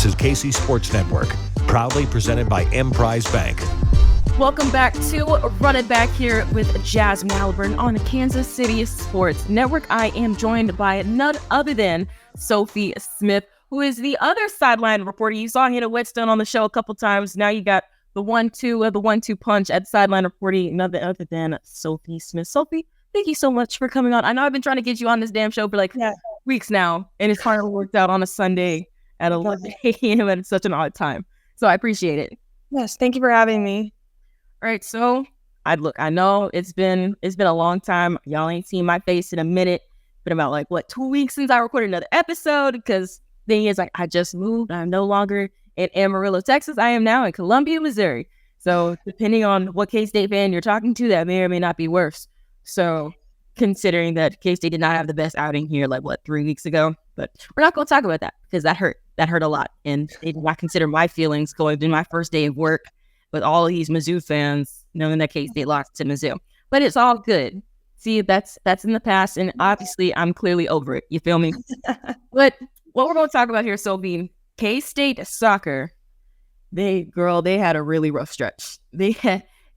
This is KC Sports Network, proudly presented by Emprise Bank. Welcome back to Run It Back here with Jazsmin Halliburton on the Kansas City Sports Network. I am joined by none other than Sophie Smith, who is the other sideline reporter. You saw hit a Whetstone on the show a couple times. Now you got the 1-2 punch at sideline reporting, none other than Sophie Smith. Sophie, thank you so much for coming on. I know I've been trying to get you on this damn show for weeks now, and it's finally worked out on a Sunday at 11 a.m. at such an odd time. So I appreciate it. Yes, thank you for having me. All right, so I know it's been a long time. Y'all ain't seen my face in a minute. Been about 2 weeks since I recorded another episode, because thing is, I just moved. I'm no longer in Amarillo, Texas. I am now in Columbia, Missouri. So depending on what K-State fan you're talking to, that may or may not be worse. So considering that K-State did not have the best outing here 3 weeks ago, but we're not going to talk about that because that hurt a lot, and they did not consider my feelings going through my first day of work with all these Mizzou fans knowing that K-State lost to Mizzou. But it's all good. See, that's in the past, and obviously I'm clearly over it. You feel me? But what we're going to talk about here, Sophie, K-State soccer, they had a really rough stretch. They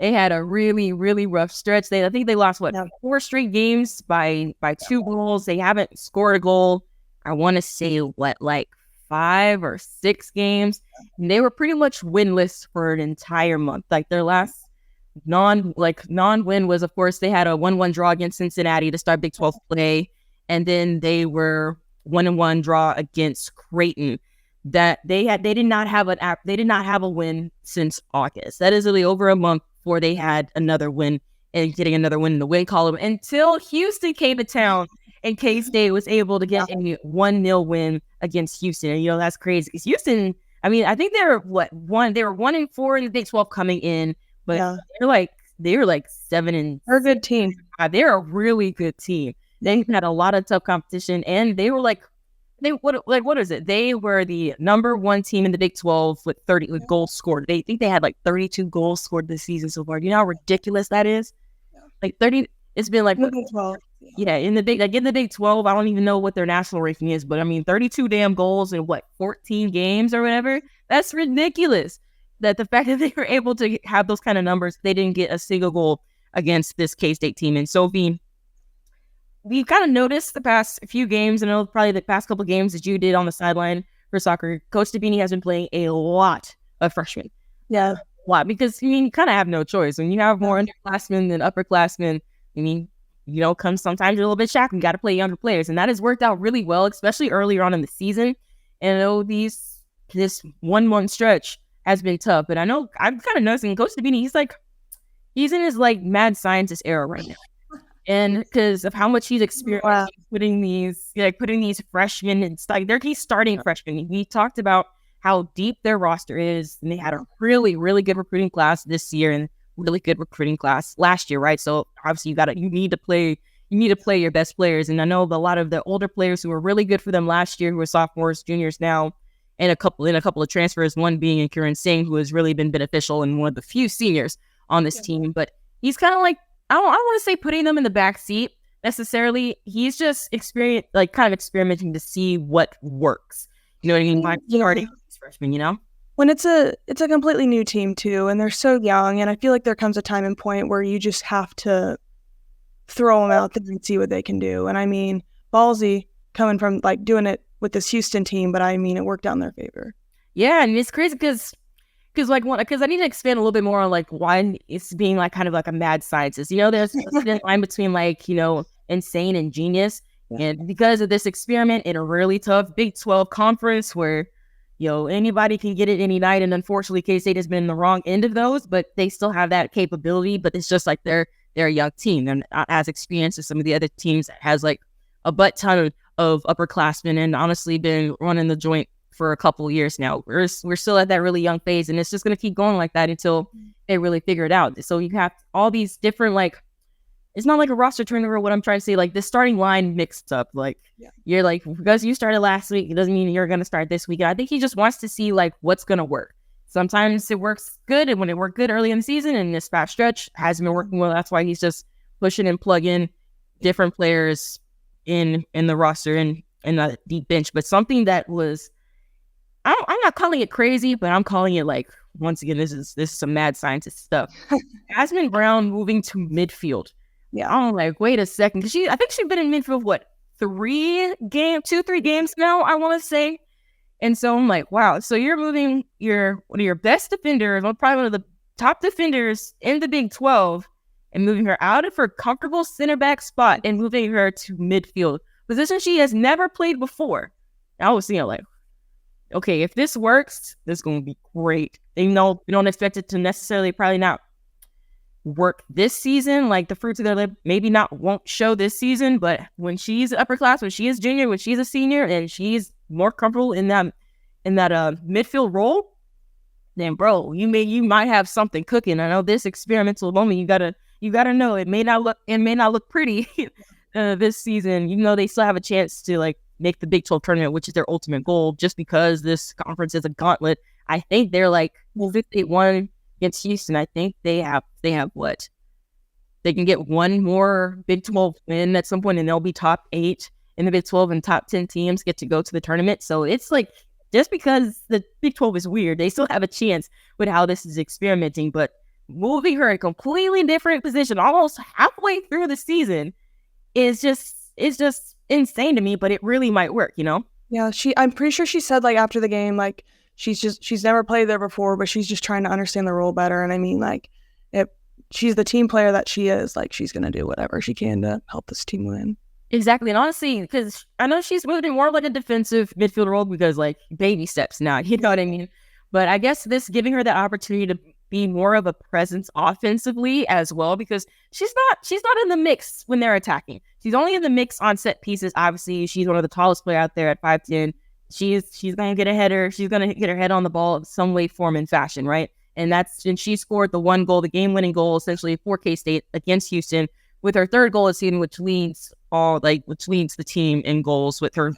had a really, really rough stretch. I think they lost 4 straight games by 2 goals. They haven't scored a goal. I want to say 5 or 6 games. And they were pretty much winless for an entire month. Their last non-win was, of course, they had a 1-1 draw against Cincinnati to start Big 12 play, and then they were 1-1 draw against Creighton. That they did not have a win since August. That is really over a month before they had another win and getting another win in the win column, until Houston came to town and K-State was able to get a 1-0 win against Houston. And that's crazy, because Houston, I think they were 1-4 in the Big 12 coming in, but they were 7-. They're a good team. They're a really good team. They had a lot of tough competition, and they were what is it? They were the number 1 team in the Big 12 with goals scored. They think they had 32 goals scored this season so far. Do you know how ridiculous that is? 30. It's been in the Big 12. Yeah, in the Big 12, I don't even know what their national ranking is, but 32 damn goals in 14 games or whatever. That's ridiculous. That the fact that they were able to have those kind of numbers, they didn't get a single goal against this K-State team. And Sophie, we've kind of noticed the past few games, and probably the past couple games that you did on the sideline for soccer, Coach Dabini has been playing a lot of freshmen. Yeah. A lot, because you kind of have no choice. When you have more underclassmen than upperclassmen, comes sometimes you're a little bit shocked. You got to play younger players, and that has worked out really well, especially earlier on in the season. And I know this 1-month stretch has been tough, but I know I'm kind of noticing Coach Dabini, he's in his mad scientist era right now. And because of how much he's experienced putting these freshmen and he's starting freshmen. We talked about how deep their roster is, and they had a really, really good recruiting class this year and really good recruiting class last year, right? So obviously you need to play your best players. And I know a lot of the older players who were really good for them last year, who are sophomores, juniors now, and a couple of transfers, one being Kieran Singh, who has really been beneficial and one of the few seniors on this team. But he's kind of I don't want to say putting them in the back seat necessarily. He's just experimenting to see what works. You know what I mean? By starting these freshmen, When it's a completely new team too, and they're so young, and I feel like there comes a time and point where you just have to throw them out there and see what they can do. And ballsy coming from doing it with this Houston team, but it worked out in their favor. Yeah, and it's crazy because I need to expand a little bit more on why it's being kind of a mad scientist. There's a thin line between insane and genius, and because of this experiment in a really tough Big 12 conference where anybody can get it any night, and unfortunately K-State has been in the wrong end of those, but they still have that capability. But it's just they're a young team, and not as experienced as some of the other teams that has a butt ton of upperclassmen, and honestly been running the joint for a couple of years now. We're still at that really young phase, and it's just going to keep going like that until they really figure it out. So you have all these different it's not like a roster turnover. What I'm trying to say, the starting line mixed up. You're because you started last week, it doesn't mean you're going to start this week. And I think he just wants to see what's going to work. Sometimes it works good, and when it worked good early in the season, and this fast stretch hasn't been working well, that's why he's just pushing and plugging different players in the roster and a deep bench. But something that was I'm not calling it crazy, but I'm calling it like, once again, this is some mad scientist stuff. Jazsmin Brown moving to midfield. Yeah. I'm like, wait a second, because I think she's been in midfield what 3 games now, I want to say. And so I'm like, wow. So you're moving one of your best defenders, probably one of the top defenders in the Big 12, and moving her out of her comfortable center back spot and moving her to midfield, position she has never played before. I was seeing like, okay, if this works, this is going to be great. They know we don't expect it to necessarily probably not work this season, like the fruits of their lip maybe won't show this season, but when she's upper class, when she is junior, when she's a senior, and she's more comfortable in that midfield role, then bro, you might have something cooking. I know this experimental moment, you gotta know it may not look pretty this season, even though they still have a chance to like make the Big 12 tournament, which is their ultimate goal, just because this conference is a gauntlet. I think they're like, well, if they won against Houston, I think they have what? They can get one more Big 12 win at some point, and they'll be top 8 in the Big 12, and top 10 teams get to go to the tournament. So it's like, just because the Big 12 is weird, they still have a chance with how this is experimenting. But moving her in a completely different position, almost halfway through the season, is just insane to me. But it really might work, you know? Yeah, I'm pretty sure she said like after the game, like she's never played there before, but she's just trying to understand the role better. And I mean, like, if she's the team player that she is, like, she's gonna do whatever she can to help this team win. Exactly. And honestly, because I know she's moved in more like a defensive midfield role, because like baby steps now, you know what I mean? But I guess this giving her that opportunity to be more of a presence offensively as well, because she's not in the mix when they're attacking. She's only in the mix on set pieces. Obviously, she's one of the tallest players out there at 5'10". She's gonna get a header. She's gonna get her head on the ball in some way, form, and fashion, right? And she scored the one goal, the game-winning goal, essentially for K-State against Houston, with her third goal of the season, which leads the team in goals with her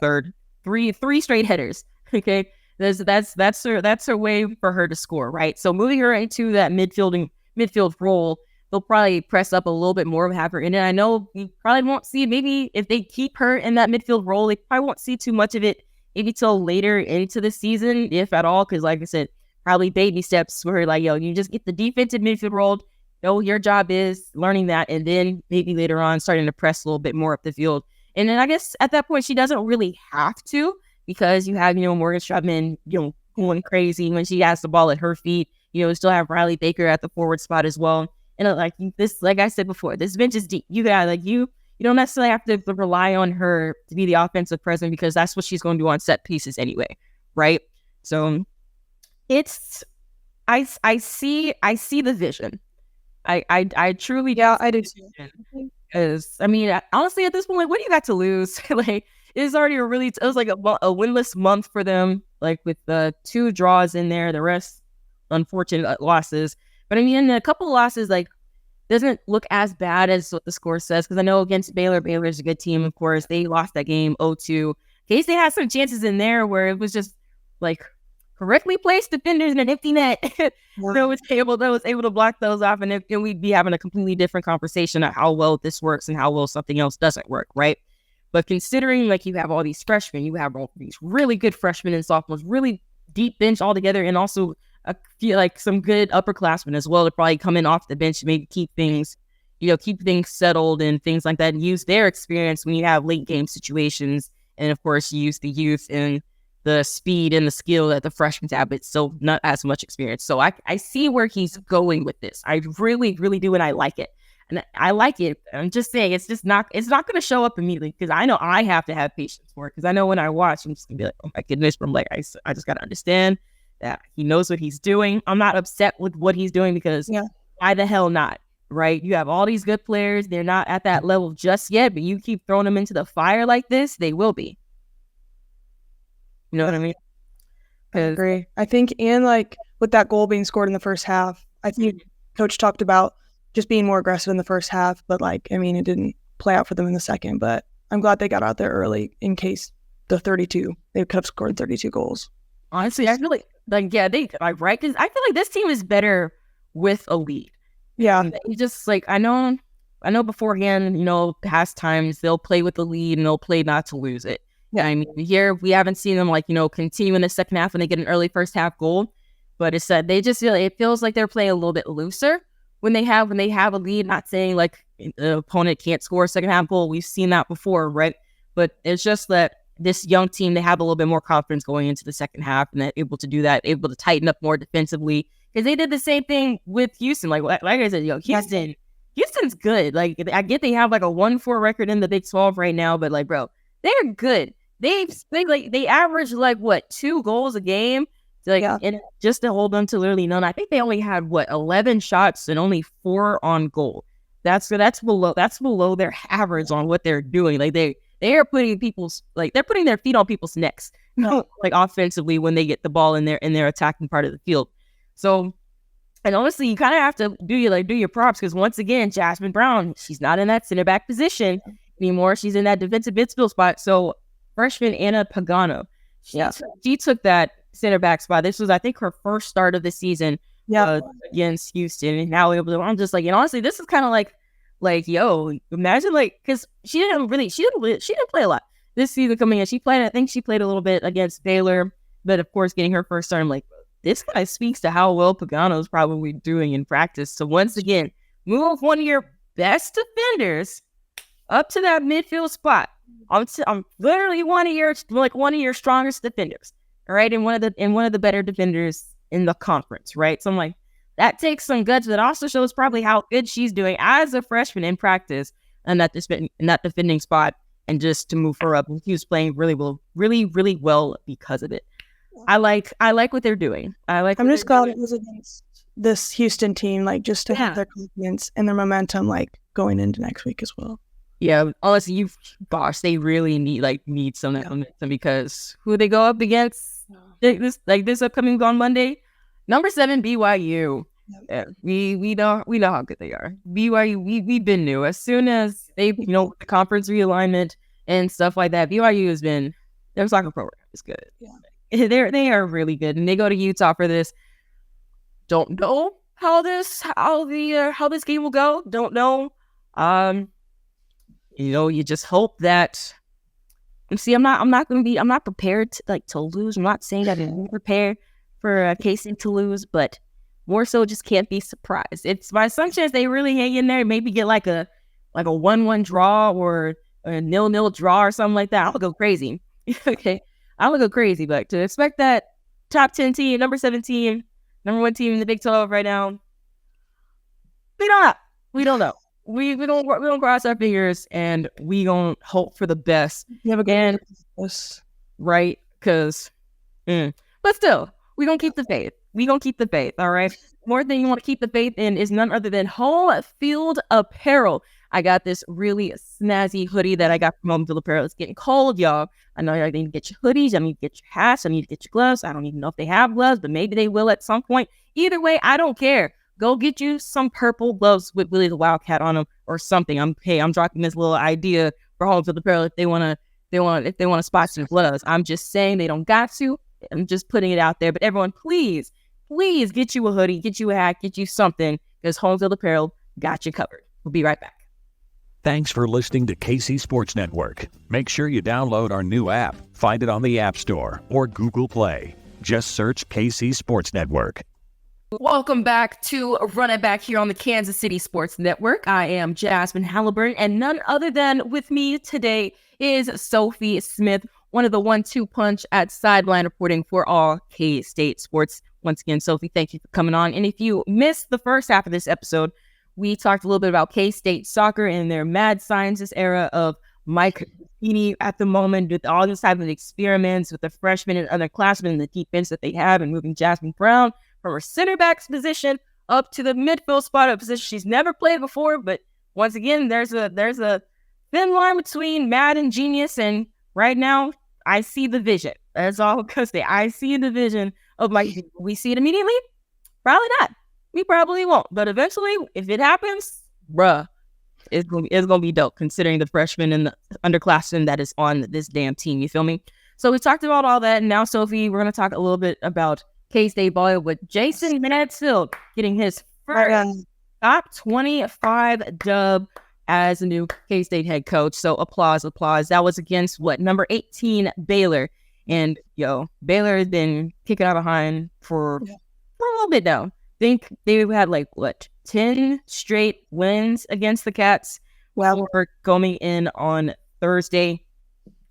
three straight headers. Okay, that's her way for her to score, right? So moving her into that midfield role, they'll probably press up a little bit more, have her in it. I know you probably won't see, maybe if they keep her in that midfield role, they probably won't see too much of it maybe till later into the season, if at all, because like I said, probably baby steps where like, yo, you just get the defensive midfield role. Your job is learning that, and then maybe later on starting to press a little bit more up the field. And then I guess at that point, she doesn't really have to, because you have, Morgan Strutman, going crazy when she has the ball at her feet. Still have Riley Baker at the forward spot as well. And like I said before, this bench is deep. You don't necessarily have to rely on her to be the offensive presence, because that's what she's going to do on set pieces anyway, right? So I see the vision. I truly I do too. Because I mean, honestly, at this point, like, what do you got to lose? Like, it's already it was like a winless month for them, like with the 2 draws in there, the rest unfortunate losses. But I mean, a couple of losses, like, doesn't look as bad as what the score says, because I know against Baylor's a good team, of course. They lost that game 0-2. K-State had some chances in there where it was just like correctly placed defenders in an empty net that was able to block those off, and we'd be having a completely different conversation of how well this works and how well something else doesn't work, right? But considering like you have all these freshmen, you have all these really good freshmen and sophomores, really deep bench altogether, and also a few like some good upperclassmen as well to probably come in off the bench and maybe keep things settled and things like that, and use their experience when you have late game situations, and of course use the youth and the speed and the skill that the freshmen have, but still not as much experience. So I see where he's going with this. I really, really do, and I like it. And I like it. I'm just saying, it's not going to show up immediately, because I know I have to have patience for it, because I know when I watch, I'm just going to be like, oh my goodness, but I'm like, I just got to understand that he knows what he's doing. I'm not upset with what he's doing, because why the hell not, right? You have all these good players. They're not at that level just yet, but you keep throwing them into the fire like this, they will be. You know what I mean? I agree. I think, and like with that goal being scored in the first half, I think Coach talked about just being more aggressive in the first half, but like, I mean, it didn't play out for them in the second, but I'm glad they got out there early in case they could have scored 32 goals. Honestly, I feel like they right, because I feel like this team is better with a lead. Yeah. It's just like, I know beforehand, past times they'll play with the lead and they'll play not to lose it. Yeah, I mean, here we haven't seen them continue in the second half when they get an early first half goal, but it's that they just it feels like they're playing a little bit looser when they have a lead. Not saying like the opponent can't score a second half goal. We've seen that before, right? But it's just that this young team, they have a little bit more confidence going into the second half, and they're able to do that, able to tighten up more defensively, because they did the same thing with Houston. Like I said, Houston's good. Like, I get they have like a 1-4 record in the Big 12 right now, but like, bro, they're good. They average 2 goals a game, and just to hold them to literally none. I think they only had 11 shots and only 4 on goal. That's below their average on what they're doing. Like they are putting they're putting their feet on people's necks, like offensively when they get the ball in their attacking part of the field. So, and honestly, you kind of have to do your props, because once again, Jazsmin Brown, she's not in that center back position anymore. She's in that defensive midfield spot. So freshman Anna Pagano, she took that center back spot. This was, I think, her first start of the season against Houston, and now I'm just like, and honestly, this is kind of like, yo, imagine because she didn't play a lot this season coming in. I think she played a little bit against Baylor, but of course, getting her first start, I'm like, this kind of speaks to how well Pagano's probably doing in practice. So once again, move one of your best defenders up to that midfield spot. I'm literally one of your strongest defenders, all right, and one of the better defenders in the conference, right? So I'm like, that takes some guts, but also shows probably how good she's doing as a freshman in practice in that defending spot, and just to move her up. She was playing really well, really, really well because of it. I like what they're doing. I'm just glad it was against this Houston team, just to have their confidence and their momentum, going into next week as well. Yeah, honestly, they really need some of that momentum, because who they go up against this upcoming on Monday? Number 7 BYU. Yeah, we know how good they are. BYU, we've been new. As soon as they the conference realignment and stuff like that, BYU has been, their soccer program is good. Yeah. They are really good, and they go to Utah for this. Don't know how this game will go. Don't know. You just hope that. See, I'm not prepared to lose. I'm not saying that I'm prepared for KC to lose, but more so just can't be surprised. It's by some chance they really hang in there, maybe get like a 1-1 draw or a 0-0 draw or something like that. I'll go crazy. Okay. I would go crazy, but to expect that top 10 team, number 7 team, number 1 team in the Big 12 right now, we don't know. We don't know. We don't cross our fingers, and we gonna hope for the best. Right? Because, but still, we gonna keep the faith. We gonna keep the faith. All right. More thing you want to keep the faith in is none other than Home Field Apparel. I got this really snazzy hoodie that I got from Home Field Apparel. It's getting cold, y'all. I know y'all need to get your hoodies. I need to get your hats. I need to get your gloves. I don't even know if they have gloves, but maybe they will at some point. Either way, I don't care. Go get you some purple gloves with Willie the Wildcat on them or something. I'm dropping this little idea for Home Field Apparel if they want to spot some gloves. I'm just saying they don't got to. I'm just putting it out there. But everyone, please get you a hoodie, get you a hat, get you something, because Home Field Apparel got you covered. We'll be right back. Thanks for listening to KC Sports Network. Make sure you download our new app. Find it on the App Store or Google Play. Just search KC Sports Network. Welcome back to Run It Back here on the Kansas City Sports Network. I am Jazsmin Halliburton, and none other than with me today is Sophie Smith, one of the 1-2 punch at sideline reporting for all K-State sports. Once again, Sophie, thank you for coming on. And if you missed the first half of this episode, we talked a little bit about K-State soccer and their mad scientist era of Mike Heaney at the moment, with all these type of experiments with the freshmen and underclassmen and the defense that they have, and moving Jazsmin Brown from her center back's position up to the midfield spot, a position she's never played before. But once again, there's a thin line between mad and genius, and right now I see the vision. That's all because I see the vision of Mike. We see it immediately? Probably not. We probably won't, but eventually, if it happens, it's gonna be dope, considering the freshmen and the underclassmen that is on this damn team. You feel me? So we talked about all that, and now, Sophie, we're gonna talk a little bit about K-State volleyball with Jason Halliburton getting his first top 25 dub as a new K-State head coach. So applause. That was against number 18 Baylor. And Baylor has been kicking out behind for a little bit now. I think they had 10 straight wins against the Cats. Wow. Before going in on Thursday,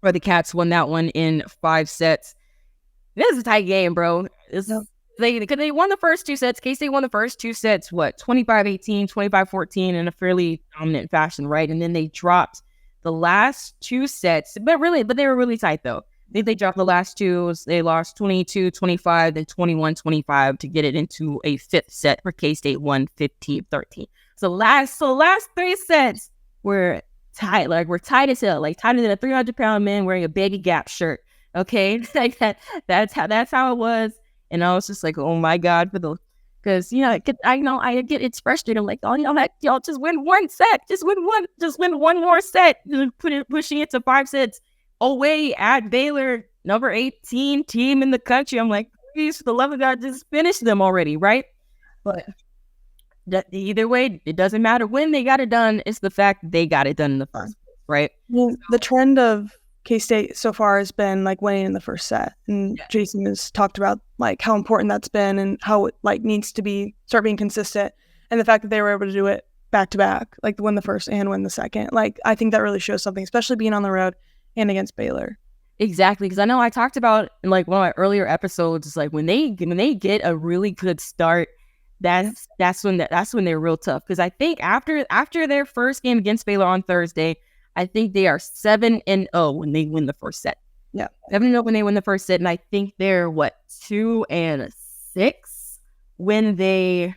where the Cats won that one in 5 sets. This is a tight game, bro. They won the first 2 sets. K-State won the first 2 sets, 25-18, 25-14 in a fairly dominant fashion, right? And then they dropped the last 2 sets, but they were really tight, though. They dropped the last 2. They lost 22-25, then 21-25 to get it into a 5th set for K-State, won 15-13. So last 3 sets were tight. We're tight as hell, tighter than a 300-pound man wearing a baggy Gap shirt. Okay, that's how it was. And I was just like, oh my God, because I get it's frustrating. I'm like, oh, y'all just win 1 set, just win one more set, pushing it to 5 sets away at Baylor, number 18 team in the country. I'm like, please, for the love of God, just finish them already, right? But either way, it doesn't matter when they got it done. It's the fact that they got it done in the first place, right? Well, the trend of K-State so far has been winning in the first set, and Jason has talked about how important that's been and how it needs to start being consistent, and the fact that they were able to do it back to back, win the first and win the second. I think that really shows something, especially being on the road and against Baylor. Exactly, because I know I talked about in one of my earlier episodes, when they get a really good start, that's when they're real tough. Because I think after their first game against Baylor on Thursday, I think they are 7-0 when they win the first set. Yeah, 7-0 when they win the first set, and I think they're 2-6 when they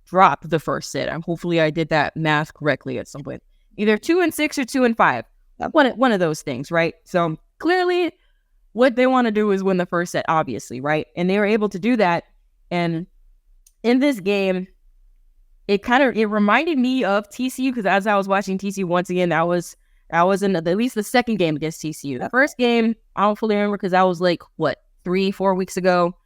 drop the first set. Hopefully I did that math correctly at some point. Either 2-6 or 2-5. One of those things, right? So clearly, what they want to do is win the first set, obviously, right? And they were able to do that. And in this game, it reminded me of TCU, because as I was watching TCU once again, I was in at least the second game against TCU. The first game, I don't fully remember because that was 3-4 weeks ago.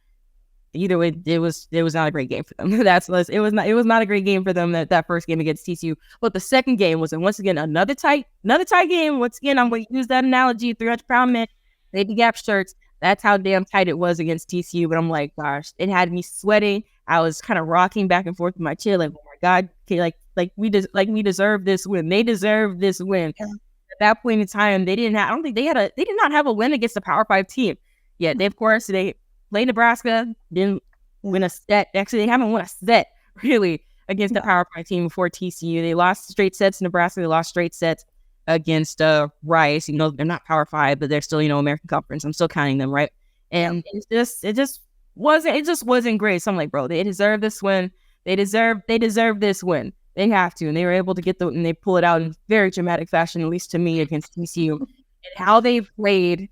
Either way, it was not a great game for them. It was not a great game for them that first game against TCU. But the second game was once again another tight game. Once again, I'm going to use that analogy: 300-pound man, baby Gap shirts. That's how damn tight it was against TCU. But I'm like, gosh, it had me sweating. I was kind of rocking back and forth in my chair, oh my God, okay, we deserve this win. They deserve this win. Yeah. At that point in time, they did not have a win against a Power 5 team. Yeah, they played Nebraska, didn't win a set. Actually, they haven't won a set really against the Power 5 team before TCU. They lost straight sets to Nebraska. They lost straight sets against Rice. They're not Power 5, but they're still American Conference. I'm still counting them, right? And it just wasn't great. So I'm like, bro, they deserve this win. They deserve this win. They have to, and they were able to get and they pull it out in very dramatic fashion, at least to me, against TCU. And how they played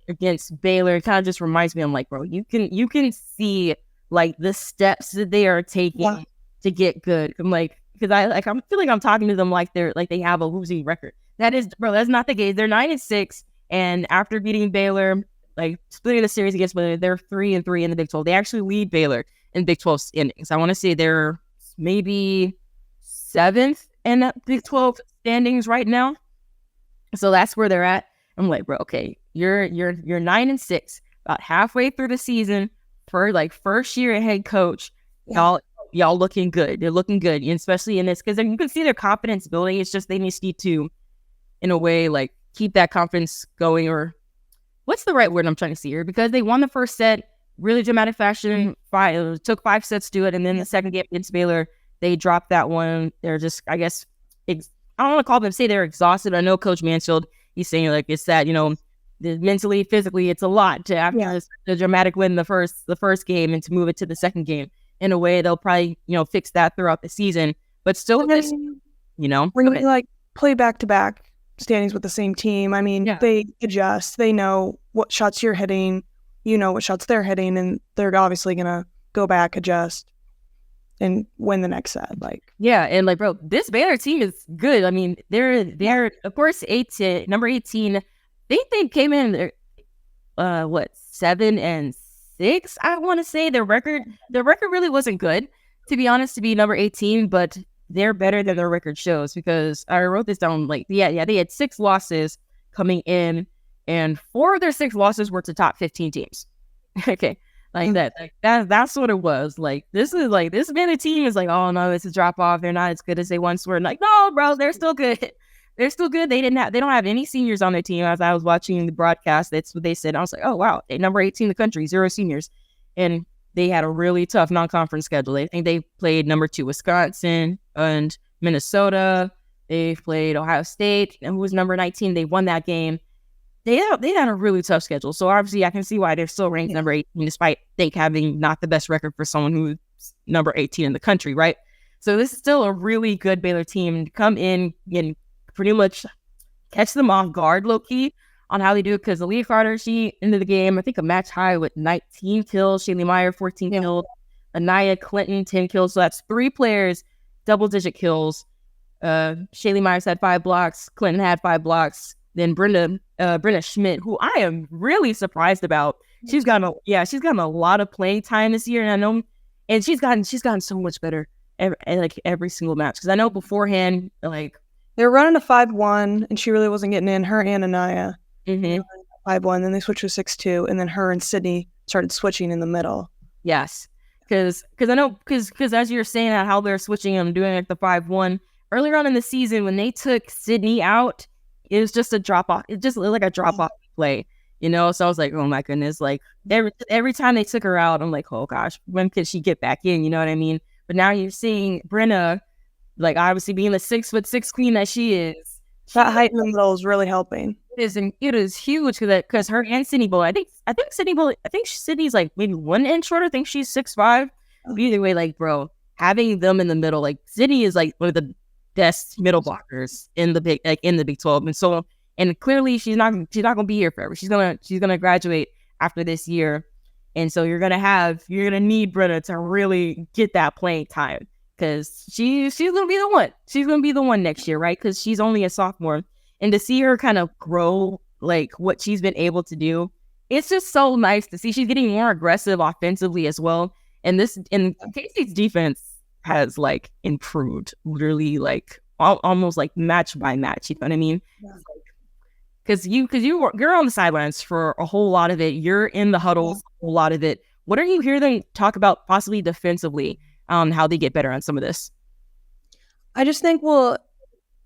against Baylor, it kind of just reminds me. I'm like, bro, you can see the steps that they are taking to get good. I'm like, because I feel like I'm talking to them like they have a losing record. That's not the case. They're 9-6, and after beating Baylor, splitting the series against Baylor, they're 3-3 in the Big 12. They actually lead Baylor in Big 12 standings. I want to say they're maybe 7th in Big 12 standings right now. So that's where they're at. I'm like, bro, okay, you're 9-6, about halfway through the season for first year head coach. Y'all looking good. They're looking good, and especially in this, because you can see their confidence building. It's just they need to, in a way, keep that confidence going, or what's the right word I'm trying to see here? Because they won the first set, really dramatic fashion. It took 5 sets to it, and then the second game against Baylor, they dropped that one. They're just, I guess, I don't want to say they're exhausted. I know Coach Mansfield, he's saying it's that mentally, physically, it's a lot to after the dramatic win the first game and to move it to the second game. In a way, they'll probably fix that throughout the season. But still, when you play back to back standings with the same team, they adjust. They know what shots you're hitting, what shots they're hitting, and they're obviously gonna go back, adjust, and win the next set. And bro, this Baylor team is good. They're of course number 18. They came in 7-6. I want to say their record really wasn't good, to be honest, to be number 18, but they're better than their record shows, because I wrote this down. Like, they had 6 losses coming in, and 4 of their 6 losses were to top 15 teams. Okay, that's what it was. Like, this Baylor team is like, oh no, it's a drop off. They're not as good as they once were. And like, no, bro, they're still good. They're still good. They don't have any seniors on their team. As I was watching the broadcast, that's what they said. I was like, oh wow, they number 18 in the country, 0 seniors, and they had a really tough non-conference schedule. I think they played number 2 Wisconsin and Minnesota. They played Ohio State, and who was number 19. They won that game. They had a really tough schedule. So obviously I can see why they're still ranked number 18, despite having not the best record for someone who's number 18 in the country, right? So this is still a really good Baylor team to come in and pretty much catch them off guard, low-key, on how they do it, because Aaliyah Carter, she ended the game, I think, a match high with 19 kills, Shaylee Meyer, 14 kills, Anaya Clinton, 10 kills. So that's 3 players, double-digit kills. Shaylee Myers had 5 blocks, Clinton had 5 blocks, then Brenda Schmidt, who I am really surprised about. She's gotten a lot of playing time this year, and I know, and she's gotten so much better every single match. Because I know beforehand, like, they were running a 5-1, and she really wasn't getting in. Her and Anaya 5-1, then they switched to 6-2, and then her and Sydney started switching in the middle. Yes, because I know, because as you're saying how they're switching them, doing like the 5-1 earlier on in the season when they took Sydney out, it was just a drop off. It just looked like a drop off play, you know. So I was like, oh my goodness, like every time they took her out, I'm like, oh gosh, when can she get back in? You know what I mean? But now you're seeing Brenna, like, obviously being the 6'6" queen that she is. That height in the middle is really helping. It is huge because her and Sydney both. I think Sydney's like maybe 1 inch shorter. I think she's 6'5". Either way, like, bro, having them in the middle, like, Sydney is like one of the best middle blockers in the Big 12, and clearly she's not gonna be here forever. She's gonna graduate after this year, and so you're gonna need Brenna to really get that playing time, because she's gonna be the one. She's gonna be the one next year, right? Because she's only a sophomore, and to see her kind of grow, like what she's been able to do, it's just so nice to see. She's getting more aggressive offensively as well, and K-State's defense has like improved, literally, like almost like match by match. You know what I mean? Because you're on the sidelines for a whole lot of it. You're in the huddles a whole lot of it. What are you hearing them talk about possibly defensively on how they get better on some of this? I just think, well,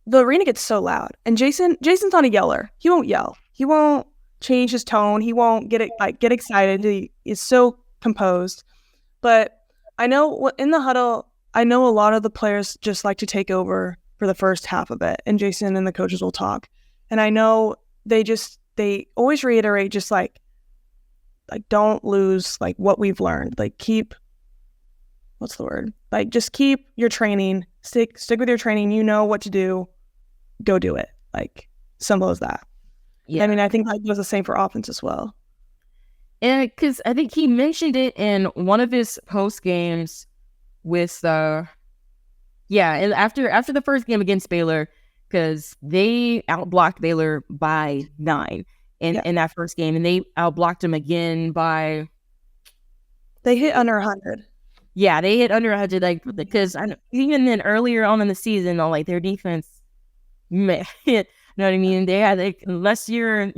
the arena gets so loud, and Jason's not a yeller. He won't yell. He won't change his tone. He won't get excited. He is so composed. But I know in the huddle, I know a lot of the players just like to take over for the first half of it, and Jason and the coaches will talk. And I know they always reiterate just like don't lose like what we've learned. Like just keep your training, stick with your training. You know what to do, go do it. Like, simple as that. Yeah. I mean, I think that was the same for offense as well. And because I think he mentioned it in one of his post games with and after the first game against Baylor, because they outblocked Baylor by 9 in that first game, and they outblocked them again by, they hit under 100. Yeah, they hit under 100, like, because even then earlier on in the season, like, their defense, man, you know what I mean? They had, like, unless you're,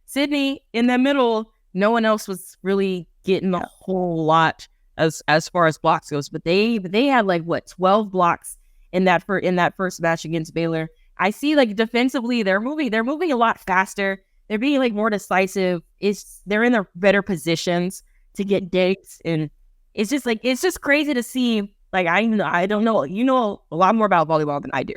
Sydney in the middle, no one else was really getting a whole lot as far as blocks goes. But they had like 12 blocks in that first match against Baylor. I see, like, defensively they're moving a lot faster. They're being like more decisive. They're in their better positions to get digs, and it's just crazy to see. Like, I don't know, you know a lot more about volleyball than I do,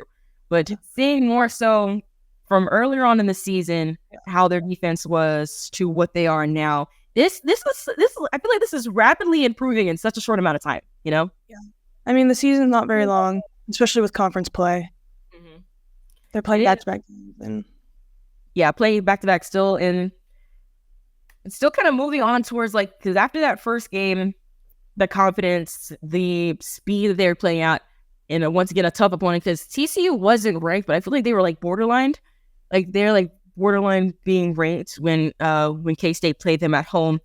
but seeing more so from earlier on in the season how their defense was to what they are now. This I feel like this is rapidly improving in such a short amount of time, you know? Yeah. I mean, the season's not very long, especially with conference play. Mm-hmm. They're playing back-to-back games. And playing back-to-back still, and it's still kind of moving on towards, like, because after that first game, the confidence, the speed that they were playing out, and once again, a tough opponent, because TCU wasn't ranked, but I feel like they were, like, borderline. Like, they're, like, borderline being ranked when K-State played them at home.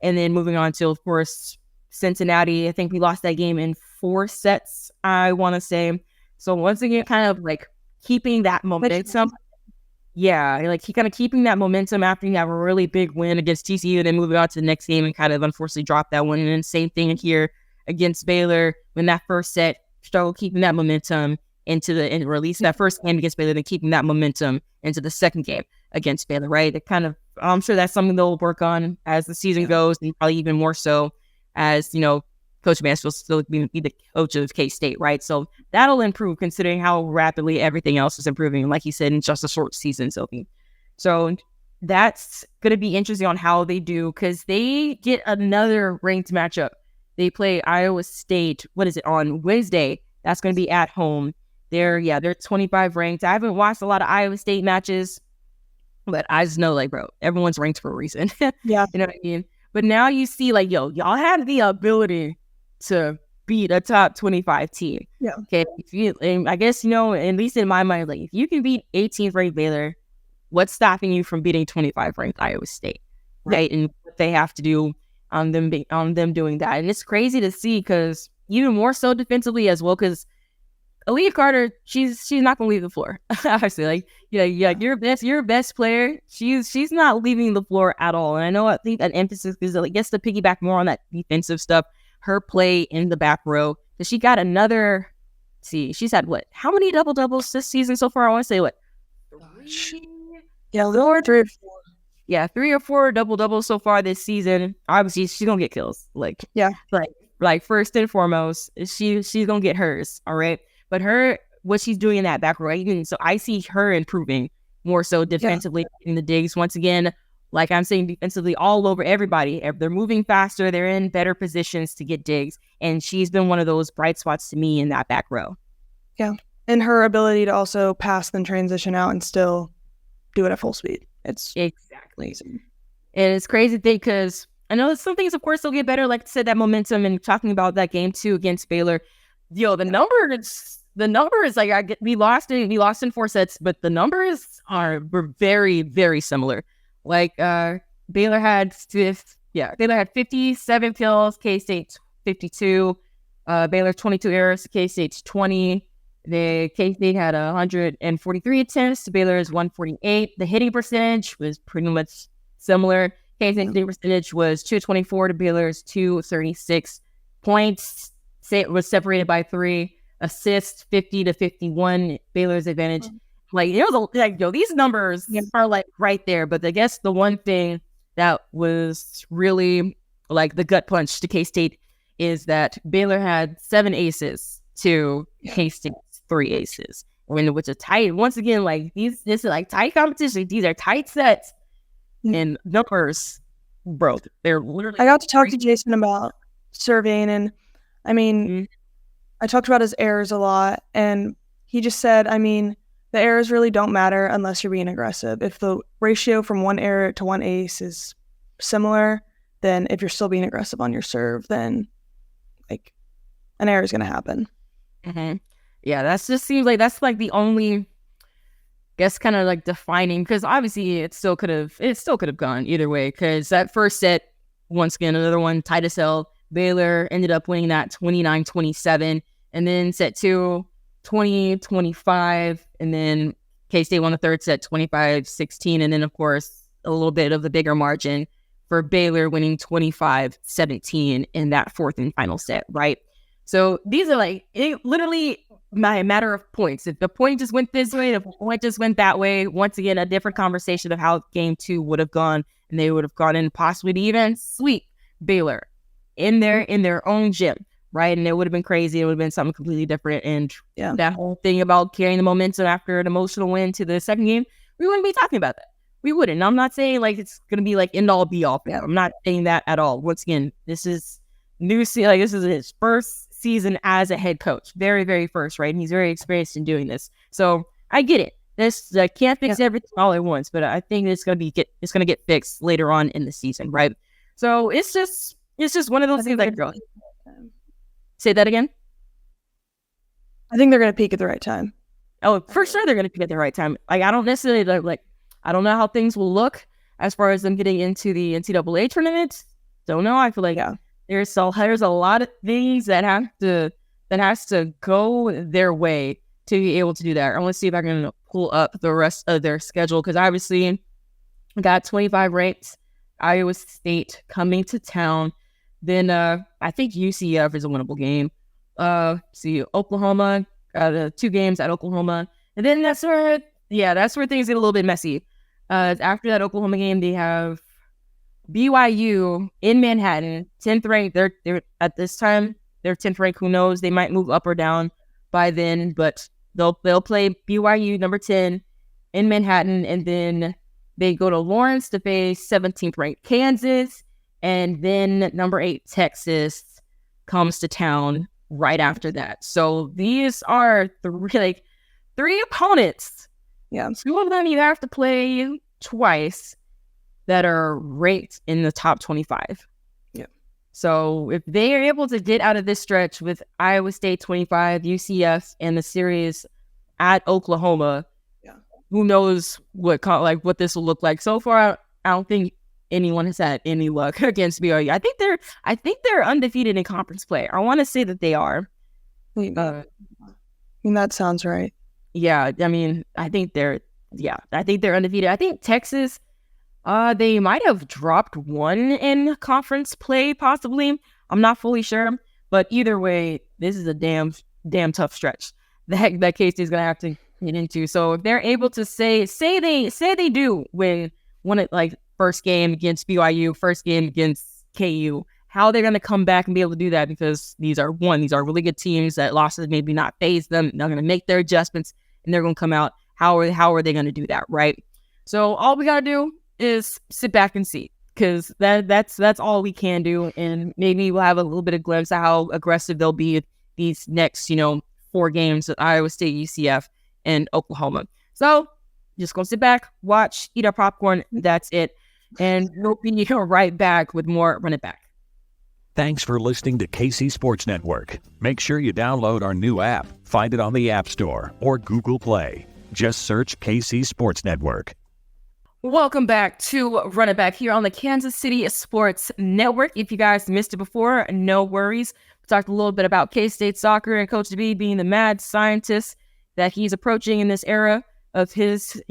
And then moving on to, of course, Cincinnati. I think we lost that game in 4 sets, I want to say. So once again, kind of like keeping that momentum. Yeah, like he kind of keeping that momentum after you have a really big win against TCU, then moving on to the next game and kind of unfortunately drop that one. And then same thing here against Baylor when that first set struggled keeping that momentum and release that first game against Baylor, then keeping that momentum into the second game against Baylor, right? It kind of, I'm sure that's something they'll work on as the season goes, and probably even more so as, Coach Mansfield still be the coach of K-State, right? So that'll improve considering how rapidly everything else is improving, like you said, in just a short season, Sophie. So that's going to be interesting on how they do, because they get another ranked matchup. They play Iowa State, on Wednesday. That's going to be at home. They're 25 ranked. I haven't watched a lot of Iowa State matches, but I just know, like, bro, everyone's ranked for a reason. Yeah. You know what I mean? But now you see, like, y'all have the ability to beat a top 25 team. Yeah. Okay. I guess, at least in my mind, like, if you can beat 18th ranked Baylor, what's stopping you from beating 25 ranked Iowa State? Right. And what they have to do on them doing that. And it's crazy to see, because even more so defensively as well, because Aaliyah Carter, she's not gonna leave the floor. Obviously, like, your best player. She's not leaving the floor at all. And I think that emphasis is, I guess, to piggyback more on that defensive stuff. Her play in the back row, because she got another. She's had how many double doubles this season so far? I want to say 3? Yeah, a little over 3 or 4. Yeah, 3 or 4 double doubles so far this season. Obviously, she's gonna get kills. Like first and foremost, she's gonna get hers. All right. But what she's doing in that back row, right? So I see her improving more so defensively in the digs. Once again, like I'm saying, defensively all over everybody. They're moving faster. They're in better positions to get digs. And she's been one of those bright spots to me in that back row. Yeah. And her ability to also pass then transition out and still do it at full speed. It's exactly. And it's crazy because I know that some things, of course, will get better. Like I said, that momentum, and talking about that game 2 against Baylor. The numbers, like, we lost in 4 sets, but the numbers were very, very similar. Like, Baylor had 57 kills, K-State 52, Baylor 22 errors, K-State's 20. The K-State had 143 attempts, Baylor's 148. The hitting percentage was pretty much similar. K-State's hitting percentage was 224 to Baylor's 236. Points was separated by 3. Assists 50 to 51, Baylor's advantage. Like, these numbers are like right there. But I guess the one thing that was really like the gut punch to K-State is that Baylor had 7 aces to K-State's 3 aces. Which is tight. Once again, like, this is like tight competition. These are tight sets, and numbers, bro. They're literally. I got to talk to Jason about surveying, and I mean. I talked about his errors a lot, and he just said, the errors really don't matter unless you're being aggressive. If the ratio from 1 error to 1 ace is similar, then if you're still being aggressive on your serve, then, like, an error is going to happen. Mm-hmm. Yeah, that just seems like that's like the only, I guess, kind of like defining, because obviously it still could have gone either way, because that first set, once again, another one, tight as hell. Baylor ended up winning that 29-27, and then set 2, 20-25, and then K-State won the third set 25-16, and then, of course, a little bit of the bigger margin for Baylor winning 25-17 in that fourth and final set, right? So these are like, literally a matter of points. If the point just went this way, if the point just went that way, once again, a different conversation of how game 2 would have gone, and they would have gone in possibly to even sweep Baylor in their own gym, right? And it would have been crazy. It would have been something completely different. And that whole thing about carrying the momentum after an emotional win to the second game, we wouldn't be talking about that. We wouldn't. And I'm not saying like it's going to be like end all be all. I'm not saying that at all. Once again, this is this is his first season as a head coach. Very, very first, right? And he's very experienced in doing this. So I get it. This can't fix everything all at once, but I think it's going to get fixed later on in the season, right? So it's just one of those things like, girl. Say that again? I think they're going to peak at the right time. Oh, for sure they're going to peak at the right time. Like, I don't necessarily, I don't know how things will look as far as them getting into the NCAA tournament. Don't know. I feel like there's a lot of things that has to go their way to be able to do that. I want to see if I can pull up the rest of their schedule because obviously we got 25 ranked Iowa State coming to town. Then I think UCF is a winnable game. See Oklahoma, the 2 games at Oklahoma, and then that's where things get a little bit messy. After that Oklahoma game, they have BYU in Manhattan, 10th ranked. They're at this time they're 10th ranked. Who knows? They might move up or down by then, but they'll play BYU number 10 in Manhattan, and then they go to Lawrence to face 17th ranked Kansas, and then number 8 Texas comes to town right after that. So these are three opponents. Yeah, 2 of them you have to play twice that are ranked in the top 25. Yeah. So if they are able to get out of this stretch with Iowa State 25, UCF, and the series at Oklahoma, who knows what this will look like. So far, I don't think anyone has had any luck against BYU. I think they're undefeated in conference play. I want to say that they are. I mean, that sounds right. Yeah, I mean, I think they're undefeated. I think Texas, they might have dropped 1 in conference play, possibly. I'm not fully sure, but either way, this is a damn tough stretch that K-State is gonna have to get into. So if they're able to say they do win first game against BYU, first game against KU, how they're gonna come back and be able to do that, because these are really good teams that losses maybe not phase them. They're gonna make their adjustments and they're gonna come out. How are they gonna do that, right? So all we gotta do is sit back and see, because that's all we can do, and maybe we'll have a little bit of glimpse of how aggressive they'll be these next 4 games with Iowa State, UCF, and Oklahoma. So just gonna sit back, watch, eat our popcorn. That's it, and we'll be right back with more Run It Back. Thanks for listening to KC Sports Network. Make sure you download our new app. Find it on the App Store or Google Play. Just search KC Sports Network. Welcome back to Run It Back here on the Kansas City Sports Network. If you guys missed it before, no worries. We talked a little bit about K-State soccer and Coach B being the mad scientist that he's approaching in this era of his,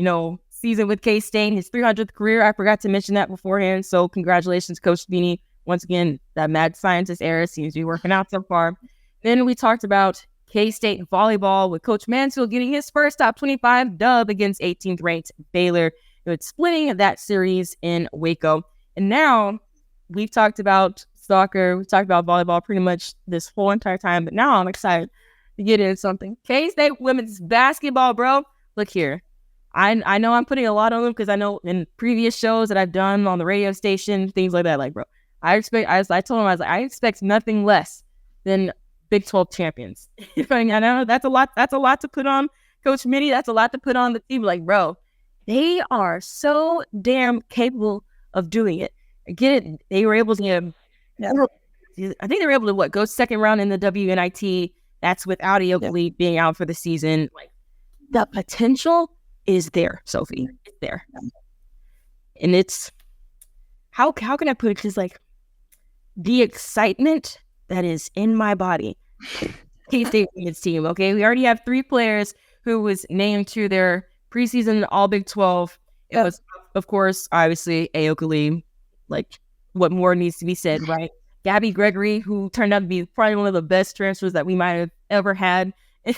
season with K-State, his 300th career. I forgot to mention that beforehand. So congratulations, Coach Beanie. Once again, that mad scientist era seems to be working out so far. Then we talked about K-State volleyball with Coach Mansfield getting his first top 25 dub against 18th ranked Baylor. It's splitting that series in Waco. And now we've talked about soccer, we've talked about volleyball pretty much this whole entire time, but now I'm excited to get into something. K-State women's basketball, bro. Look here. I know I'm putting a lot on them because I know in previous shows that I've done on the radio station, things like that, bro, I told him, I expect nothing less than Big 12 champions. I know that's a lot to put on Coach Minnie. That's a lot to put on the team. Bro, they are so damn capable of doing it. Get it? They were able to, I think they were able to go second round in the WNIT. That's without Aoki being out for the season. The potential is there, Sophie. It's there. And it's, how can I put it? Because the excitement that is in my body, K-State women's team, okay? We already have 3 players who was named to their preseason All Big 12. It was, of course, obviously, Aoki. What more needs to be said, right? Gabby Gregory, who turned out to be probably one of the best transfers that we might have ever had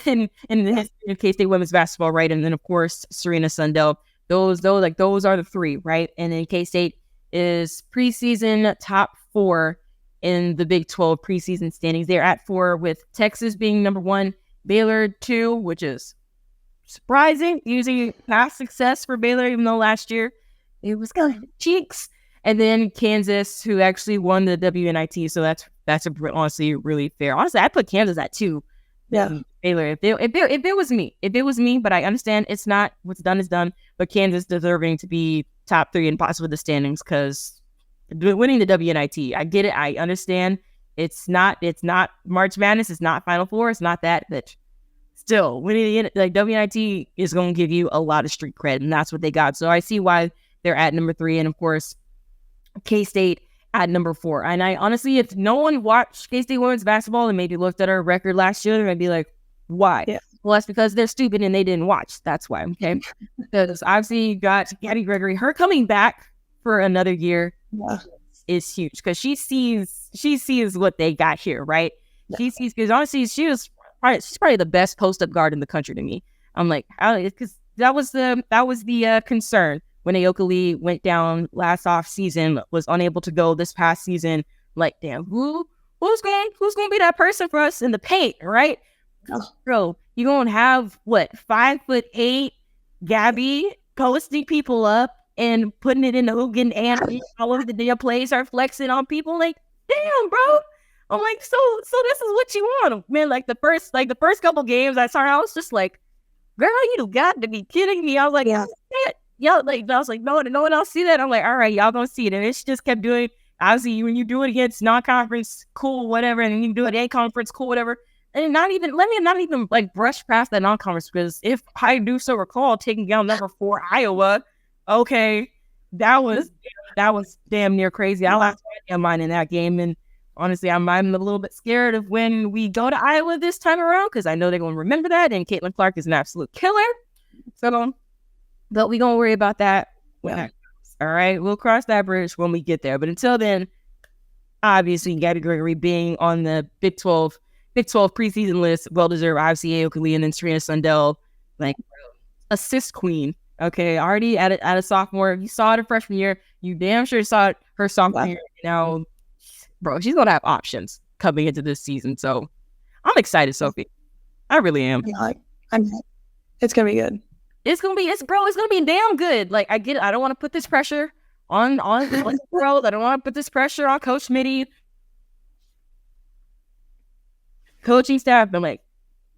in the history of K-State women's basketball, right? And then, of course, Serena Sundell. Those are the 3, right? And then K-State is preseason top 4 in the Big 12 preseason standings. They're at 4, with Texas being number 1, Baylor 2, which is surprising, using past success for Baylor, even though last year it was kind of cheeks. And then Kansas, who actually won the WNIT, so that's honestly really fair. Honestly, I put Kansas at 2. Yeah, Baylor. If it was me, but I understand it's not. What's done is done. But Kansas deserving to be top 3 and possibly the standings, because winning the WNIT, I get it. I understand. It's not March Madness. It's not Final Four. It's not that. But still, winning the WNIT is going to give you a lot of street cred, and that's what they got. So I see why they're at number 3, and of course, K-State at number 4. And I honestly, if no one watched K-State women's basketball and maybe looked at our record last year, they'd be like, why? Yeah. Well, that's because they're stupid and they didn't watch. That's why, okay? Because obviously you got Gabby Gregory. Her coming back for another year is huge because she sees what they got here, right? Yeah. She sees, because honestly, she's probably the best post-up guard in the country to me. I'm like, because that was the concern when Ayoka Lee went down last off season, was unable to go this past season. Like, damn, who's going to be that person for us in the paint, right? Oh. Bro, you gonna have 5'8" Gabby posting people up and putting it in the hoop, getting and all over the damn place, are flexing on people. Like, damn, bro. I'm like, so this is what you want, man. Like the first couple games I saw, I was just like, girl, you got to be kidding me. I was like, yeah, like I was like, no one else see that. I'm like, all right, y'all don't see it, and she just kept doing. Obviously, when you do it against non-conference, cool, whatever, and you do it in conference, cool, whatever. And not even like brush past that non-conference, because if I do so recall, taking down number 4 Iowa, okay, that was damn near crazy. I lost my mind in that game, and honestly, I'm a little bit scared of when we go to Iowa this time around, because I know they're going to remember that, and Caitlin Clark is an absolute killer. So, but we're going to worry about that when that comes. All right, we'll cross that bridge when we get there. But until then, obviously, Gabby Gregory being on the Big 12 preseason list, well-deserved. Obviously, Ayoka Lee and then Serena Sundell, like, assist queen. Okay, already at a sophomore. You saw it her freshman year. You damn sure saw it her sophomore year. Now, bro, she's going to have options coming into this season. So I'm excited, Sophie. I really am. Yeah, it's going to be good. It's going to be damn good. Like, I get it. I don't want to put this pressure on the world. I don't want to put this pressure on Coach Mitty. Coaching staff, I'm like,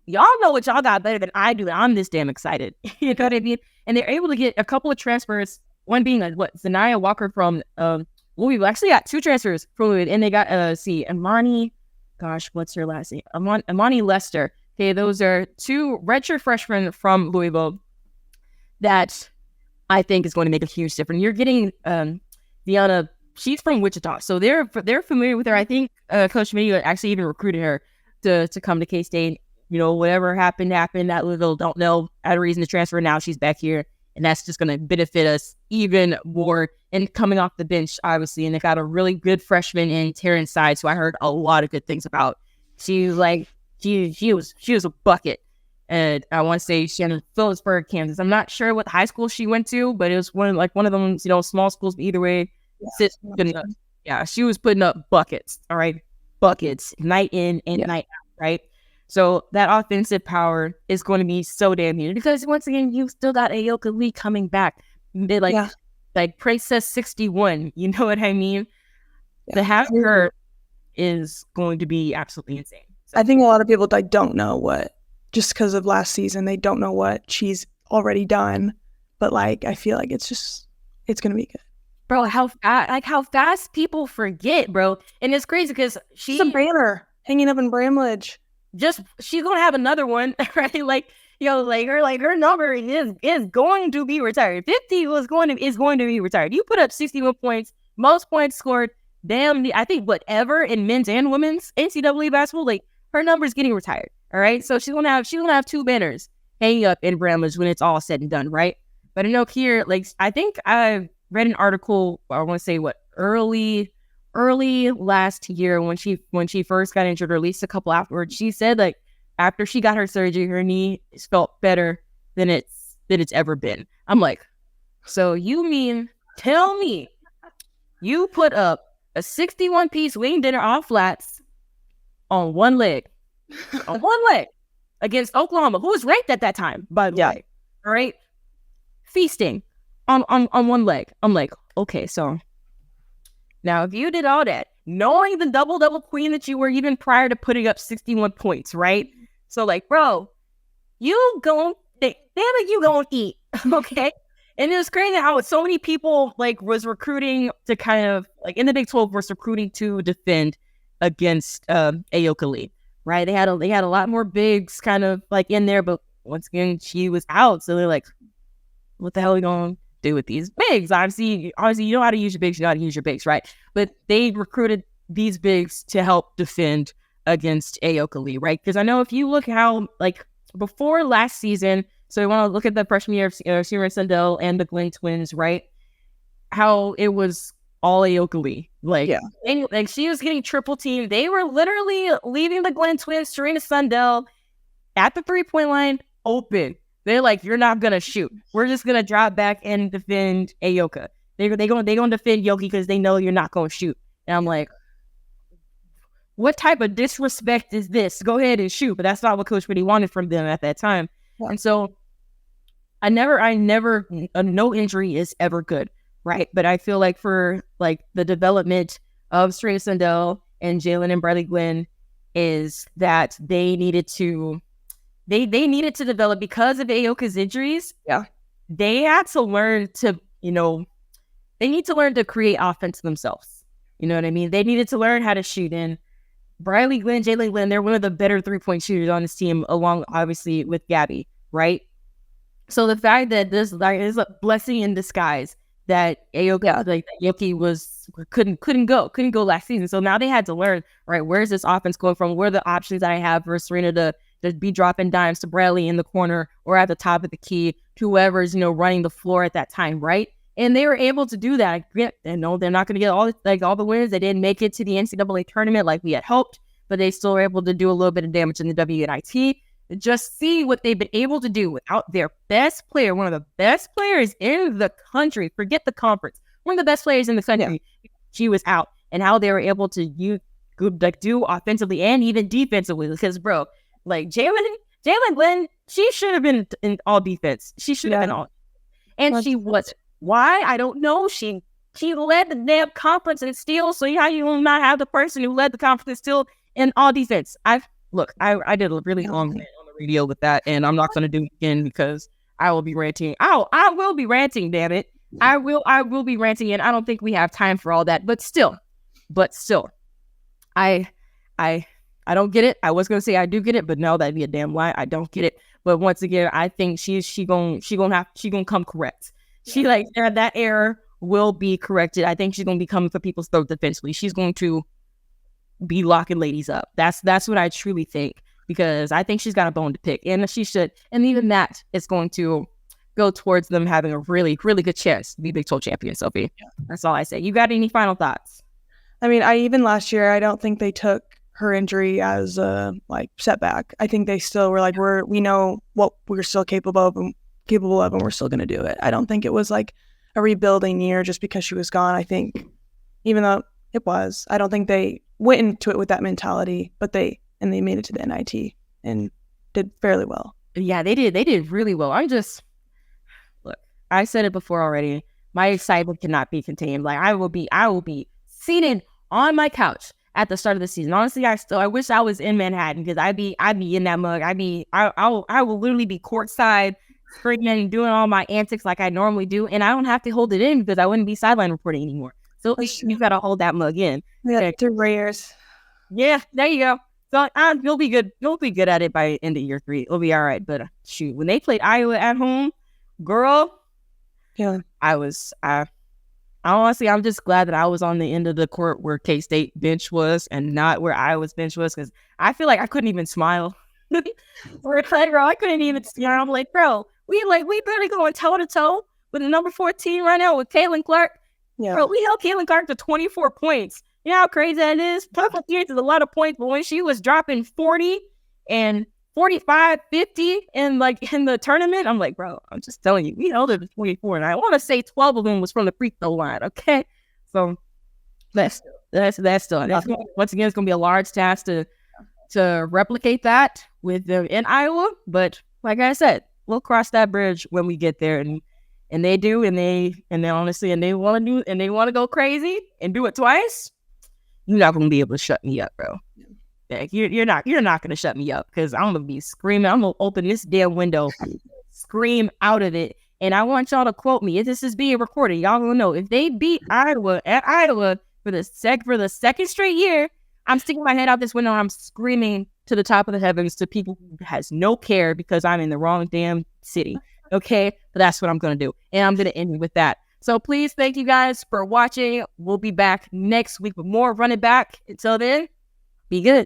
y'all know what y'all got better than I do. I'm this damn excited. You know what I mean? And they're able to get a couple of transfers. One being Zanaya Walker from Louisville. Actually got 2 transfers from Louisville, and they got Amani. Gosh, what's her last name? Amani Lester. Okay, those are 2 redshirt freshmen from Louisville that I think is going to make a huge difference. You're getting Deanna. She's from Wichita, so they're familiar with her. I think Coach Mitty actually even recruited her to come to K-State. You know, whatever happened. That Louisville don't know, had a reason to transfer. Now she's back here, and that's just going to benefit us even more. And coming off the bench, obviously, and they got a really good freshman in Terrence Sides, who I heard a lot of good things about. She was like, she was a bucket. And I want to say she in Phillipsburg, Kansas. I'm not sure what high school she went to, but it was one of them, small schools. But either way, she was putting up buckets. All right, buckets night in and night out. Right. So that offensive power is going to be so damn huge, because once again, you still got Ayoka Lee coming back. They like Princess 61. You know what I mean? Yeah. To have her is going to be absolutely insane. So. I think a lot of people don't know just because of last season, they don't know what she's already done. But I feel like it's going to be good. Bro, how fast people forget, bro. And it's crazy because she's a Baylor hanging up in Bramlage. She's gonna have another one, right? Her number is going to be retired. 50 is going to be retired. You put up 61 points, most points scored. Damn, I think whatever in men's and women's NCAA basketball, her number is getting retired. All right, so she's gonna have 2 banners hanging up in Bramlage when it's all said and done, right? But I know here, I think I read an article. I want to say early last year when she first got injured, or at least a couple afterwards, she said after she got her surgery, her knee felt better than it's ever been. I'm like, so you mean tell me you put up a 61-piece wing dinner on flats on one leg against Oklahoma, who was ranked at that time, by the way, all right, feasting on one leg. I'm like, okay, so now, if you did all that, knowing the double queen that you were even prior to putting up 61 points, right? So, bro, you gon' eat, okay? And it was crazy how so many people, was recruiting to kind of, in the Big 12, was recruiting to defend against Ayoka Lee, right? They had a lot more bigs kind of, in there, but once again, she was out. So they're like, what the hell are we going to do with these bigs? Obviously, you know how to use your bigs, right? But they recruited these bigs to help defend against Ayoka Lee, right? Because I know if you look how before last season, so we want to look at the freshman year of Sierra Sundell and the Glenn twins, right? How it was all Aoka. Like she was getting triple teamed. They were literally leaving the Glenn twins, Serena Sundell at the 3-point line open. They're like, you're not gonna shoot. We're just gonna drop back and defend Aoka. They're gonna defend Yoki because they know you're not gonna shoot. And I'm like, what type of disrespect is this? Go ahead and shoot. But that's not what Coach really wanted from them at that time. Yeah. And so no injury is ever good, right? But I feel like for like the development of Serena Sundell and Jalen and Bradley Glenn is that they needed to develop because of Aoka's injuries. Yeah. They had to learn to, they need to learn to create offense themselves. You know what I mean? They needed to learn how to shoot. And Bradley Glenn, Jalen Glenn, they're one of the better 3-point shooters on this team, along obviously with Gabby, right? So the fact that this is a blessing in disguise that Aoka, like Yoki couldn't go last season. So now they had to learn, right? Where's this offense going from? Where are the options that I have for Serena to be dropping dimes to Bradley in the corner or at the top of the key, to whoever's, running the floor at that time, right? And they were able to do that. And no, they're not going to get all the wins. They didn't make it to the NCAA tournament like we had hoped, but they still were able to do a little bit of damage in the WNIT. Just see what they've been able to do without their best player, one of the best players in the country. Forget the conference. One of the best players in the country. Yeah. She was out, and how they were able to do offensively and even defensively. Because, bro, like Jalen Glenn, she should have been in all defense. She should have been all. And she wasn't. Why? I don't know. She led the damn conference in steals. So how you will not have the person who led the conference in steals in all defense? I did a really long rant on the radio with that, and I'm not going to do it again because I will be ranting. I will be ranting, damn it. I will be ranting, and I don't think we have time for all that. But still, I don't get it. I was gonna say I do get it, but no, that'd be a damn lie. I don't get it. But once again, I think she gonna come correct. She that error will be corrected. I think she's gonna be coming for people's throat defensively. She's going to be locking ladies up. That's what I truly think, because I think she's got a bone to pick, and she should. And even that is going to go towards them having a really, really good chance to be Big 12 champion, Sophie. Yeah. That's all I say. You got any final thoughts? I mean, even last year, I don't think they took her injury as a setback. I think they still were like, we know what we're still capable of, and we're still going to do it. I don't think it was like a rebuilding year just because she was gone. I think, even though it was, I don't think they went into it with that mentality, but they made it to the NIT and did fairly well. Yeah, they did. They did really well. Look, I said it before already. My excitement cannot be contained. Like I will be seated on my couch at the start of the season. Honestly, I wish I was in Manhattan, because I'd be in that mug. I will literally be courtside, screaming and doing all my antics like I normally do, and I don't have to hold it in because I wouldn't be sideline reporting anymore. So you gotta hold that mug in. Yeah, 3 years. Yeah, there you go. So you'll be good. You'll be good at it by end of year 3. It'll be all right. But shoot, when they played Iowa at home, girl, yeah, honestly, I'm just glad that I was on the end of the court where K-State bench was and not where Iowa's bench was, because I feel like I couldn't even smile. I couldn't even smile. I'm like, bro, we barely going toe to toe with the number 14 right now with Caitlin Clark. Yeah, bro, we held Caitlin Clark to 24 points. You know how crazy that is? 24 points is a lot of points, but when she was dropping 40 and 45, 50 in the tournament, I'm like, bro, I'm just telling you, we held her to 24, and I want to say 12 of them was from the free throw line. Okay, so that's still once again, it's gonna be a large task to replicate that with them in Iowa. But like I said, we'll cross that bridge when we get there, and they do, and they honestly, and they want to do, and they want to go crazy and do it twice. You're not gonna be able to shut me up, bro. Like, you're not gonna shut me up, because I'm gonna be screaming. I'm gonna open this damn window, scream out of it, and I want y'all to quote me. If this is being recorded, y'all gonna know if they beat Iowa at Iowa for the second straight year, I'm sticking my head out this window and I'm screaming to the top of the heavens to people who has no care because I'm in the wrong damn city. Okay, but that's what I'm gonna do, and I'm gonna end with that. So please, thank you guys for watching. We'll be back next week with more Run It Back. Until then, be good.